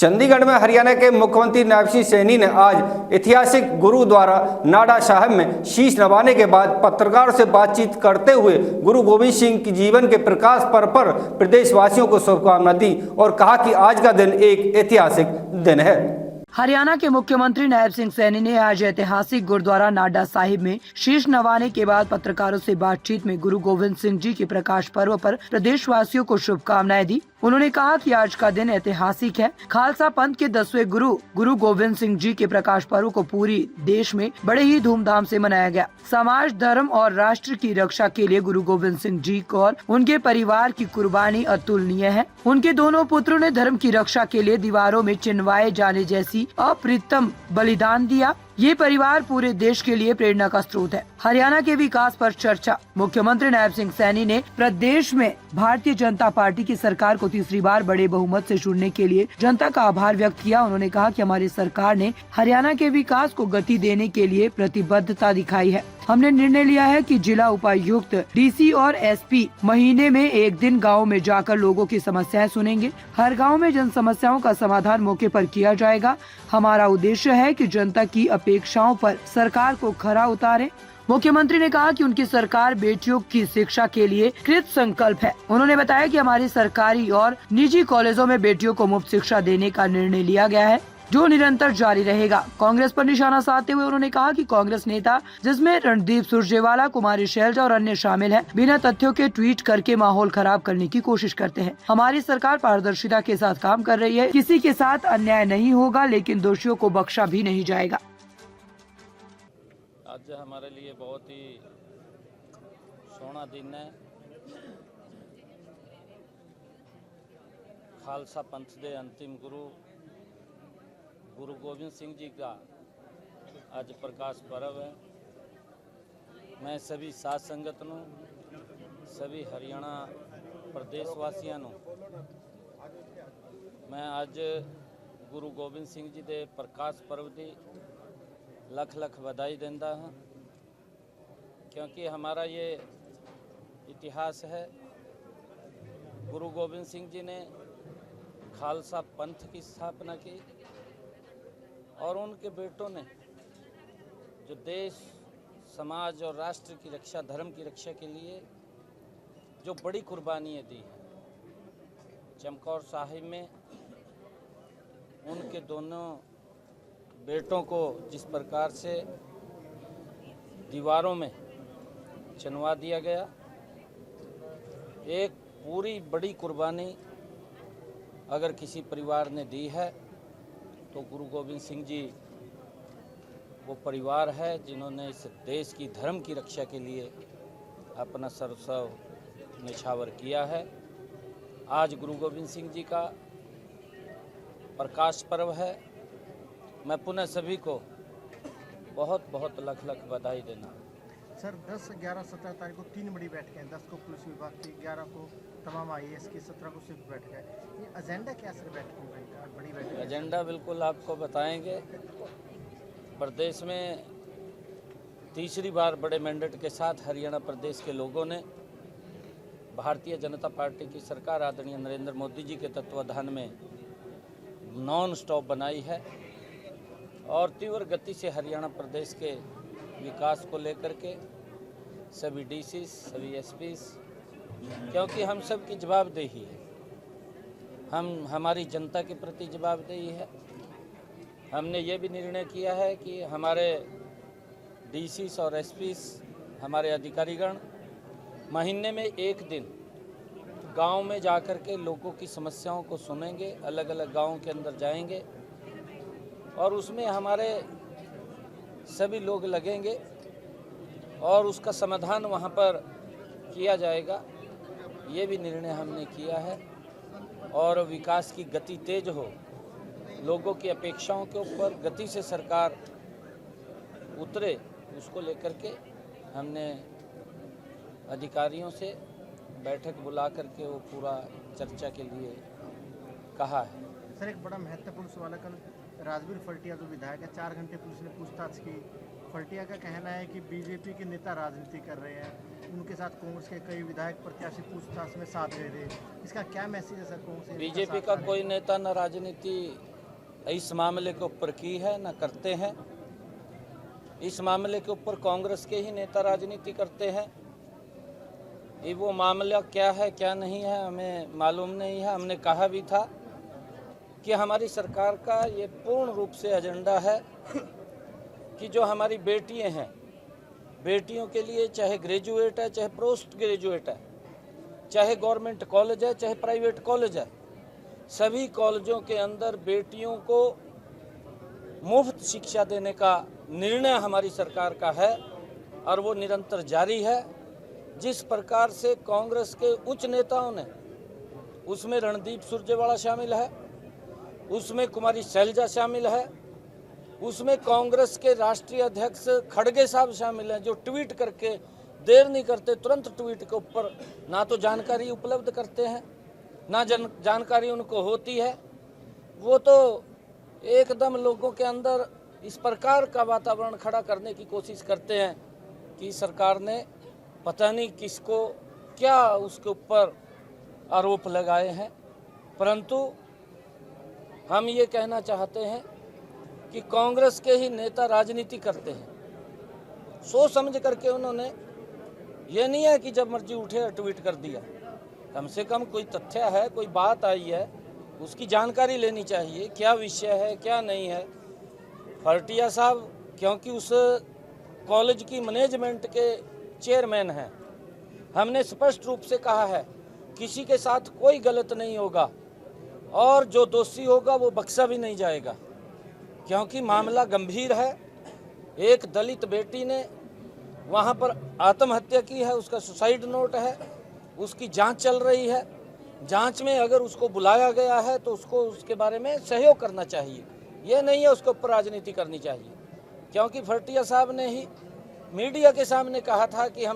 चंडीगढ़ में हरियाणा के मुख्यमंत्री नायब सिंह सैनी ने आज ऐतिहासिक गुरुद्वारा नाडा साहिब में शीश नवाने के बाद पत्रकारों से बातचीत करते हुए गुरु गोविंद सिंह की जीवन के प्रकाश पर्व पर प्रदेशवासियों को शुभकामनाएं दी और कहा कि आज का दिन एक ऐतिहासिक दिन है। हरियाणा के मुख्यमंत्री नायब सिंह सैनी ने आज ऐतिहासिक गुरुद्वारा नाडा साहिब में शीश नवाने के बाद पत्रकारों से बातचीत में गुरु गोविंद सिंह जी के प्रकाश पर्व पर प्रदेशवासियों को शुभकामनाएं दी। उन्होंने कहा कि आज का दिन ऐतिहासिक है। खालसा पंथ के 10वें गुरु गोविंद सिंह जी के प्रकाश पर्व को पूरी देश में बड़े ही धूमधाम से मनाया गया। समाज, धर्म और राष्ट्र की रक्षा के लिए गुरु गोविंद सिंह जी और उनके परिवार की कुर्बानी अतुलनीय है। उनके दोनों पुत्रों ने धर्म की रक्षा के लिए दीवारों में चिनवाए जाने जैसी अप्रतिम बलिदान दिया। ये परिवार पूरे देश के लिए प्रेरणा का स्रोत है। हरियाणा के विकास पर चर्चा। मुख्यमंत्री नायब सिंह सैनी ने प्रदेश में भारतीय जनता पार्टी की सरकार को तीसरी बार बड़े बहुमत से चुनने के लिए जनता का आभार व्यक्त किया। उन्होंने कहा कि हमारी सरकार ने हरियाणा के विकास को गति देने के लिए प्रतिबद्धता दिखाई है। हमने निर्णय लिया है कि जिला उपायुक्त, डीसी और एसपी महीने में एक दिन गाँव में जाकर लोगों की समस्याएं सुनेंगे। हर गाँव में जन समस्याओं का समाधान मौके पर किया जाएगा। हमारा उद्देश्य है कि जनता की अपेक्षाओं पर सरकार को खरा उतारे। मुख्यमंत्री ने कहा कि उनकी सरकार बेटियों की शिक्षा के लिए कृत संकल्प है। उन्होंने बताया कि हमारी सरकारी और निजी कॉलेजों में बेटियों को मुफ्त शिक्षा देने का निर्णय लिया गया है, जो निरंतर जारी रहेगा। कांग्रेस पर निशाना साधते हुए उन्होंने कहा कि कांग्रेस नेता, जिसमें रणदीप सुरजेवाला, कुमारी शैलजा और अन्य शामिल हैं, बिना तथ्यों के ट्वीट करके माहौल खराब करने की कोशिश करते हैं। हमारी सरकार पारदर्शिता के साथ काम कर रही है। किसी के साथ अन्याय नहीं होगा, लेकिन दोषियों को बख्शा भी नहीं जाएगा। आज हमारे लिए बहुत ही सोना दिन है। खालसा पंथ के अंतिम गुरु गोविंद सिंह जी का आज प्रकाश पर्व है। मैं सभी साध संगत नूं, सभी हरियाणा प्रदेशवासियों नूं मैं आज गुरु गोविंद सिंह जी के प्रकाश पर्व की लख लख बधाई देता हूँ, क्योंकि हमारा ये इतिहास है। गुरु गोविंद सिंह जी ने खालसा पंथ की स्थापना की और उनके बेटों ने जो देश, समाज और राष्ट्र की रक्षा, धर्म की रक्षा के लिए जो बड़ी कुर्बानियाँ दी हैं। चमकौर साहिब में उनके दोनों बेटों को जिस प्रकार से दीवारों में चिनवा दिया गया, एक पूरी बड़ी कुर्बानी अगर किसी परिवार ने दी है तो गुरु गोविंद सिंह जी वो परिवार है जिन्होंने इस देश की, धर्म की रक्षा के लिए अपना सर्वस्व निछावर किया है। आज गुरु गोविंद सिंह जी का प्रकाश पर्व है। मैं पुनः सभी को बहुत बहुत लख लख बधाई देना। सर 10, 11, 17 तारीख को 3 बड़ी बैठकें, 10 को पुलिस विभाग की, 11 को तमाम IAS की, 17 को सिर्फ बैठक है। ये एजेंडा क्या सर बैठकों का, बड़ी बैठक? एजेंडा बिल्कुल आपको बताएंगे। प्रदेश में तीसरी बार बड़े मैंडेट के साथ हरियाणा प्रदेश के लोगों ने भारतीय जनता पार्टी की सरकार आदरणीय नरेंद्र मोदी जी के तत्वाधान में नॉन स्टॉप बनाई है और तीव्र गति से हरियाणा प्रदेश के विकास को लेकर के सभी DCs, सभी SPs, क्योंकि हम सब की जवाबदेही है, हमारी जनता के प्रति जवाबदेही है। हमने ये भी निर्णय किया है कि हमारे DCs और SPs, हमारे अधिकारीगण महीने में एक दिन गांव में जाकर के लोगों की समस्याओं को सुनेंगे, अलग अलग गांवों के अंदर जाएंगे और उसमें हमारे सभी लोग लगेंगे और उसका समाधान वहाँ पर किया जाएगा। ये भी निर्णय हमने किया है और विकास की गति तेज हो, लोगों की अपेक्षाओं के ऊपर गति से सरकार उतरे, उसको लेकर के हमने अधिकारियों से बैठक बुला करके वो पूरा चर्चा के लिए कहा है। सर एक बड़ा महत्वपूर्ण सवाल है, कल राजवीर फल्टिया जो विधायक है, 4 घंटे पुलिस ने पूछताछ की। फल्टिया का कहना है कि बीजेपी के नेता राजनीति कर रहे हैं, उनके साथ कांग्रेस के कई विधायक प्रत्याशी पूछताछ में साथ दे रहे। इसका क्या मैसेज है सर? कांग्रेस बीजेपी का कोई नेता न राजनीति इस मामले के ऊपर की है, न करते हैं। इस मामले के ऊपर कांग्रेस के ही नेता राजनीति करते हैं। ये वो मामला क्या है क्या नहीं है हमें मालूम नहीं है। हमने कहा भी था कि हमारी सरकार का ये पूर्ण रूप से एजेंडा है कि जो हमारी बेटियां हैं, बेटियों के लिए चाहे ग्रेजुएट है चाहे पोस्ट ग्रेजुएट है, चाहे गवर्नमेंट कॉलेज है चाहे प्राइवेट कॉलेज है, सभी कॉलेजों के अंदर बेटियों को मुफ्त शिक्षा देने का निर्णय हमारी सरकार का है और वो निरंतर जारी है। जिस प्रकार से कांग्रेस के उच्च नेताओं ने, उसमें रणदीप सुरजेवाला शामिल है, उसमें कुमारी शैलजा शामिल है, उसमें कांग्रेस के राष्ट्रीय अध्यक्ष खड़गे साहब शामिल हैं, जो ट्वीट करके देर नहीं करते, तुरंत ट्वीट के ऊपर ना तो जानकारी उपलब्ध करते हैं ना जानकारी उनको होती है। वो तो एकदम लोगों के अंदर इस प्रकार का वातावरण खड़ा करने की कोशिश करते हैं कि सरकार ने पता नहीं किसको क्या उसके ऊपर आरोप लगाए हैं। परंतु हम ये कहना चाहते हैं कि कांग्रेस के ही नेता राजनीति करते हैं। सोच समझ करके उन्होंने, ये नहीं है कि जब मर्जी उठे और ट्वीट कर दिया। कम से कम कोई तथ्य है, कोई बात आई है, उसकी जानकारी लेनी चाहिए, क्या विषय है क्या नहीं है। फर्टिया साहब क्योंकि उस कॉलेज की मैनेजमेंट के चेयरमैन हैं, हमने स्पष्ट रूप से कहा है किसी के साथ कोई गलत नहीं होगा और जो दोषी होगा वो बख्शा भी नहीं जाएगा, क्योंकि मामला गंभीर है। एक दलित बेटी ने वहाँ पर आत्महत्या की है, उसका सुसाइड नोट है, उसकी जांच चल रही है। जांच में अगर उसको बुलाया गया है तो उसको उसके बारे में सहयोग करना चाहिए, ये नहीं है उसके ऊपर राजनीति करनी चाहिए। क्योंकि फर्टिया साहब ने ही मीडिया के सामने कहा था कि हम